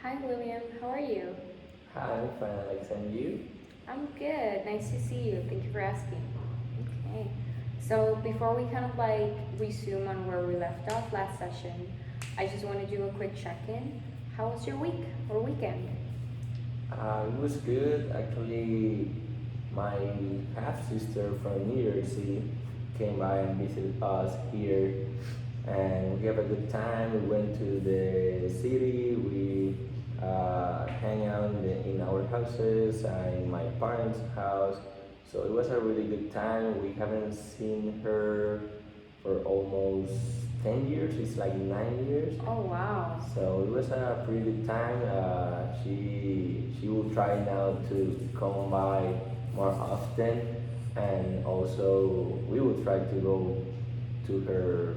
Hi, William. How are you? Hi, I'm fine, Alex, and you? I'm good. Nice to see you. Thank you for asking. Okay. So, before we kind of like resume on where we left off last session, I just want to do a quick check in. How was your week or weekend? It was good. Actually, my half sister from New York City came by and visited us here, and we have a good time. We went to the city. We hang out in our houses, in my parents' house. So it was a really good time. We haven't seen her for almost 10 years. It's like 9 years. Oh, wow. So it was a pretty good time. She will try now to come by more often, and also we will try to go to her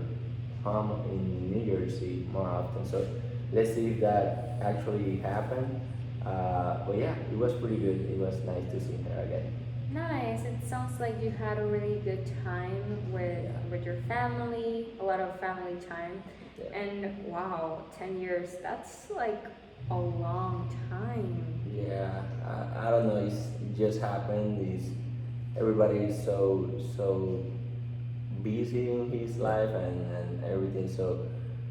home in New Jersey more often. So let's see if that actually happened. But yeah, it was pretty good. It was nice to see her again. Nice. It sounds like you had a really good time with your family, a lot of family time. Yeah. And wow, 10 years, that's like a long time. Yeah, I don't know. It just happened. Everybody is so busy in his life and everything. So,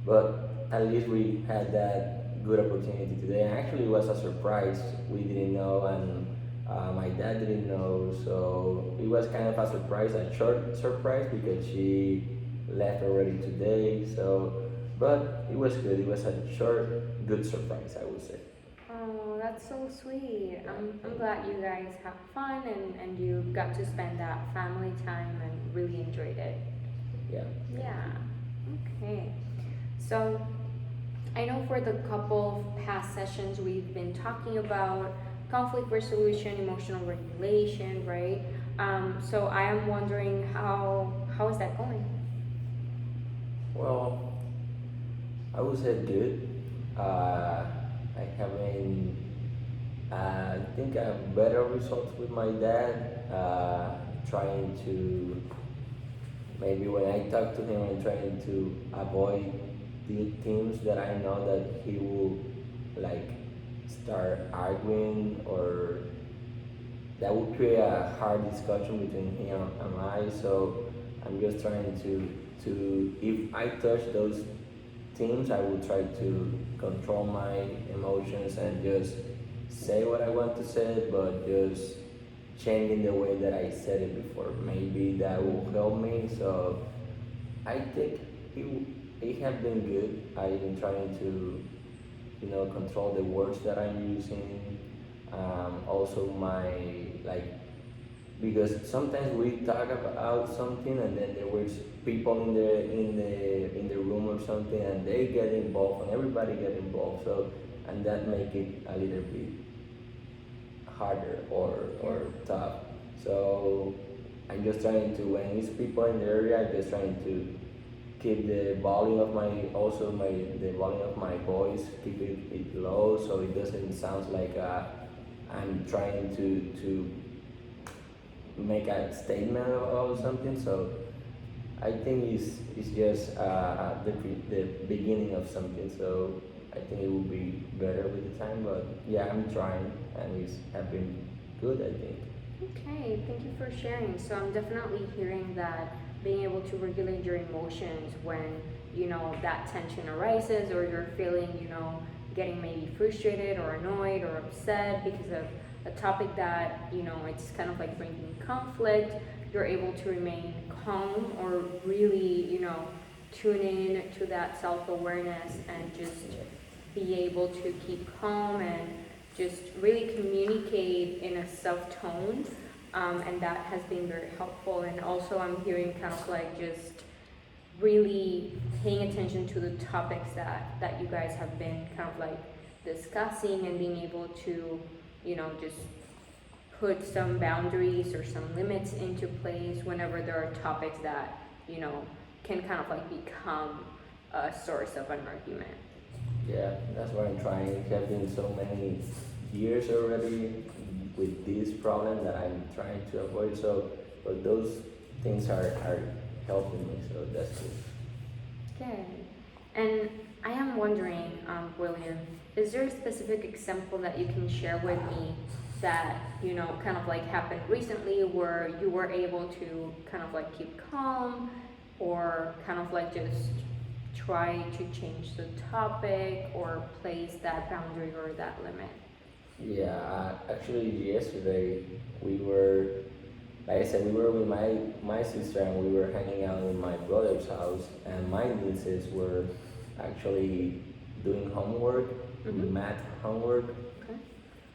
but at least we had that good opportunity today. And actually, it was a surprise. We didn't know, and my dad didn't know. So it was kind of a surprise, a short surprise because she left already today. So, but it was good. It was a short, good surprise, I would say. Oh, that's so sweet. I'm glad you guys had fun and you got to spend that family time and really enjoyed it. Yeah. Yeah. Okay. So I know for the couple of past sessions we've been talking about conflict resolution, emotional regulation, right? So I am wondering how is that going? Well, I would say good. I haven't. I think I have better results with my dad. Trying to maybe when I talk to him, I'm trying to avoid the themes that I know that he will like start arguing or that would create a hard discussion between him and I. So I'm just trying to if I touch those themes, I will try to control my emotions and just say what I want to say, but just changing the way that I said it before. Maybe that will help me. So I think it has been good. I've been trying to control the words that I'm using. Also my like because sometimes we talk about something and then there was people in the room or something and they get involved and everybody get involved. So and that make it a little bit harder or tough. So I'm just trying to when it's people in the area, I'm just trying to keep the volume of the volume of my voice, keep it low so it doesn't sound like I'm trying to make a statement or something. So I think it's just the beginning of something. So I think it will be better with the time. But yeah, I'm trying, and it's have been good. I think. Okay, thank you for sharing. So I'm definitely hearing that being able to regulate your emotions when, that tension arises or you're feeling, getting maybe frustrated or annoyed or upset because of a topic that, it's kind of like bringing conflict, you're able to remain calm or really, tune in to that self-awareness and just be able to keep calm and just really communicate in a soft tone, and that has been very helpful. And also, I'm hearing kind of like just really paying attention to the topics that you guys have been kind of like discussing and being able to, just put some boundaries or some limits into place whenever there are topics that, can kind of like become a source of an argument. Yeah, that's what I'm trying. It has been so many years already with this problem that I'm trying to avoid. So, but those things are helping me. So that's good. Good. And I am wondering, William, is there a specific example that you can share with me that, kind of like happened recently where you were able to kind of like keep calm or kind of like just try to change the topic or place that boundary or that limit? Yeah, actually, yesterday we were, like I said, we were with my sister and we were hanging out in my brother's house, and my nieces were actually doing homework, Mm-hmm. math homework, Okay.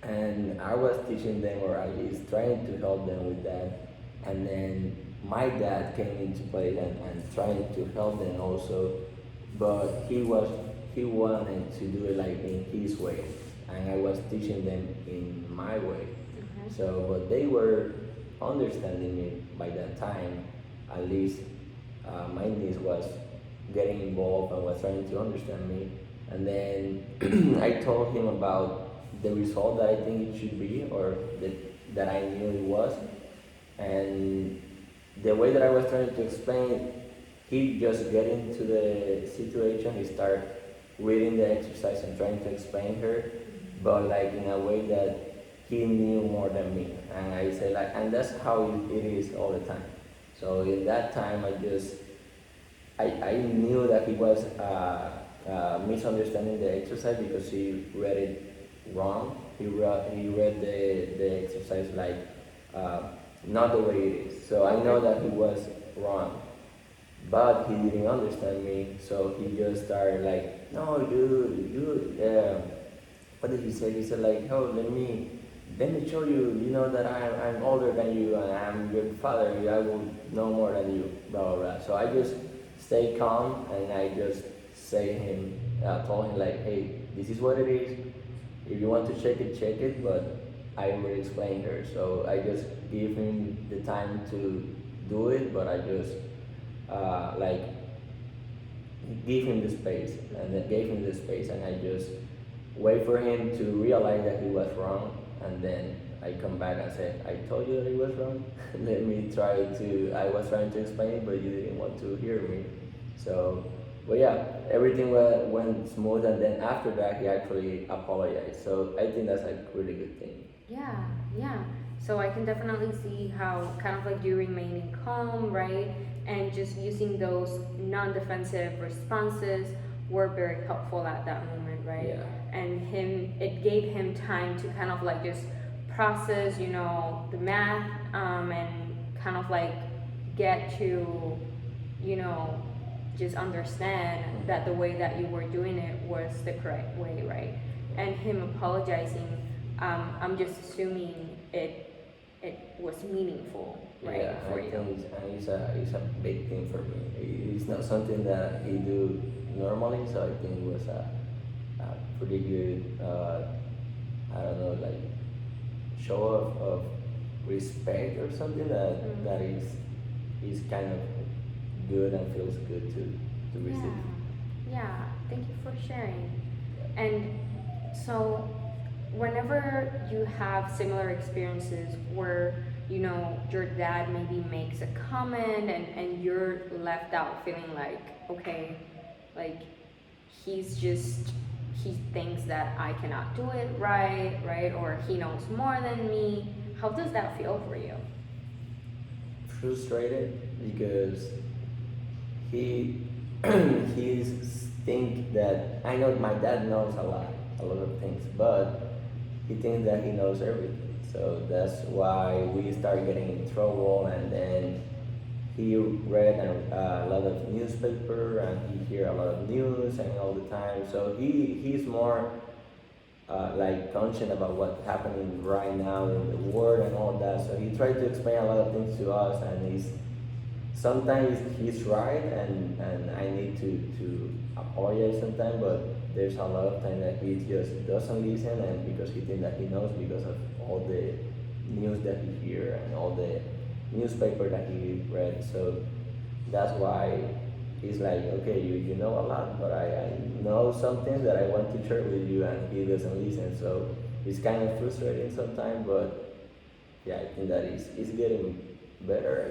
and I was teaching them or at least trying to help them with that. And then my dad came into play and trying to help them also, but he wanted to do it like in his way, and I was teaching them in my way. Okay. So, but they were understanding me by that time. At least my niece was getting involved and was trying to understand me. And then I told him about the result that I think it should be, or that I knew it was. And the way that I was trying to explain, he just get into the situation. He started reading the exercise and trying to explain her, but like in a way that he knew more than me. And I say like, and that's how it is all the time. So in that time, I knew that he was misunderstanding the exercise because he read it wrong. He read the exercise like uh, not the way it is. So I know that he was wrong, but he didn't understand me. So he just started like, no, what did he say? He said like, oh, let me show you. You know that I'm older than you and I'm your father. I will know more than you. Blah blah blah. So I just stay calm and I just told him like, hey, this is what it is. If you want to check it. But I already explained her, so I just give him the time to do it. But I just like give him the space, and then gave him the space, and I just wait for him to realize that he was wrong, and then I come back and say, I told you that he was wrong. Let me try to. I was trying to explain, but you didn't want to hear me. So, but yeah, everything went smooth, and then after that, he actually apologized. So I think that's a really good thing. Yeah, yeah. So I can definitely see how kind of like you remaining calm, right? And just using those non-defensive responses were very helpful at that moment, right? Yeah. And it gave him time to kind of like just process, the math, and kind of like get to, you know, just understand that the way that you were doing it was the correct way, right? And him apologizing, I'm just assuming it was meaningful, right, Yeah, for I you. think it's a big thing for me. It's not something that he do normally, so I think it was a pretty good, I don't know, like show of respect or something that is kind of good and feels good to Yeah, receive. yeah. Thank you for sharing. And so, whenever you have similar experiences where, your dad maybe makes a comment and you're left out feeling like, okay, like he thinks that I cannot do it right? Or he knows more than me. How does that feel for you? Frustrated because he he's think that I know my dad knows a lot of things, but he thinks that he knows everything. So that's why we start getting in trouble, and then he read a lot of newspaper and he hear a lot of news and all the time. So he's more like conscious about what's happening right now in the world and all that. So he tried to explain a lot of things to us, and sometimes he's right, and I need to apologize sometimes, but there's a lot of time that he just doesn't listen, and because he thinks that he knows because of all the news that he hear and all the newspaper that he read. So that's why he's like, okay, you know a lot, but I know something that I want to share with you, and he doesn't listen. So it's kind of frustrating sometimes, but yeah, I think that is getting better,